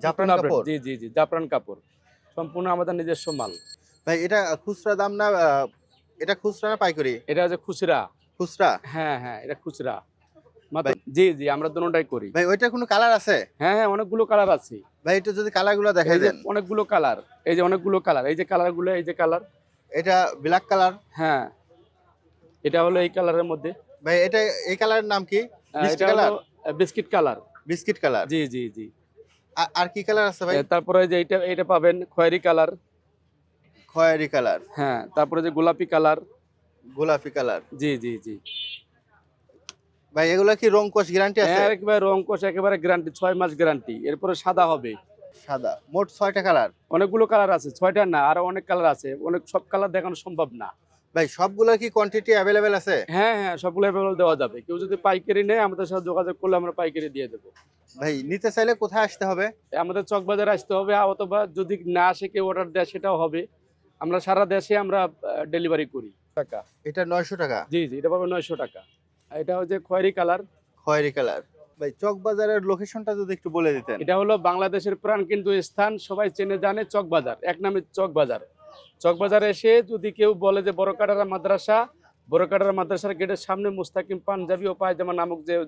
জাফরান নতুন update, কাপড় জি জি জি জাফরান কাপড় সম্পূর্ণ আমাদের নিজস্ব মাল। ভাই, এটা খুচরা দাম না? এটা খুচরা না পাইকারি? এটা হচ্ছে খুচরা। খুচরা। হ্যাঁ হ্যাঁ, এটা খুচরা মাত্র। ভাই জি জি, আমরা দুটোটাই করি। ভাই, ওইটার কোনো কালার আছে? হ্যাঁ হ্যাঁ, অনেকগুলো কালার আছে। ভাই, একটু যদি কালারগুলো দেখাই এই যে দেন। অনেকগুলো কালার, এই যে অনেকগুলো কালার, এই যে কালারগুলো, এই যে কালার। এটা ব্ল্যাক কালার। হ্যাঁ, এটা হলো এই কালারের মধ্যে। ভাই, এটা এই কালারের নাম কি? মিষ্টি এটা হলো colour? Biscuit colour. Biscuit colour. জি জি জি। আর কি কালার আছে ভাই? তারপরে যে এটা পাবেন খয়েরি কালার। খয়েরি কালার। হ্যাঁ, তারপরে যে গোলাপি কালার। গোলাপি কালার। জি জি জি। ভাই, এগুলা কি রং কোশ গ্যারান্টি আছে? একেবারে রং কষ, একেবারে গ্যারান্টি, 6 মাস গ্যারান্টি। এরপরে সাদা হবে। সাদা। মোট 6টা কালার। অনেকগুলো কালার আছে, 6টা না, আরো অনেক কালার আছে। অনেক, সব কালার দেখানো সম্ভব না। ভাই, সবগুলা কি কোয়ান্টিটি অ্যাভেলেবেল আছে? হ্যাঁ হ্যাঁ, সবগুলো অ্যাভেলেবল দেওয়া যাবে। কেউ যদি পাইকারি নেয় আমাদের সাথে যোগাযোগ করলে আমরা পাইকারি দিয়ে দেবো। ভাই, নিতে চাইলে কোথায় আসতে হবে? আমাদের চকবাজারে আসতে হবে, অথবা যদি না আসে কেউ অর্ডার দেয় সেটাও হবে। আমরা সারা দেশে আমরা ডেলিভারি করি। টাকা। এটা 900 টাকা। জি জি, এটা পাবে 900 টাকা। এটা হচ্ছে খয়েরি কালার। খয়েরি কালার। ভাই, চকবাজারের লোকেশনটা যদি একটু বলে দিতেন। এটা হলো বাংলাদেশের প্রাণ কিন্তু স্থান, সবাই চেনে জানে, চকবাজার, এক নামে চকবাজার। চকবাজারে এসে যদি কেউ বলে যে বড়কাটারা মাদ্রাসা, বড়কাটারা মাদ্রাসার গেটের সামনে মুস্তাকিম পাঞ্জাবি ও পায়জামা নামক যে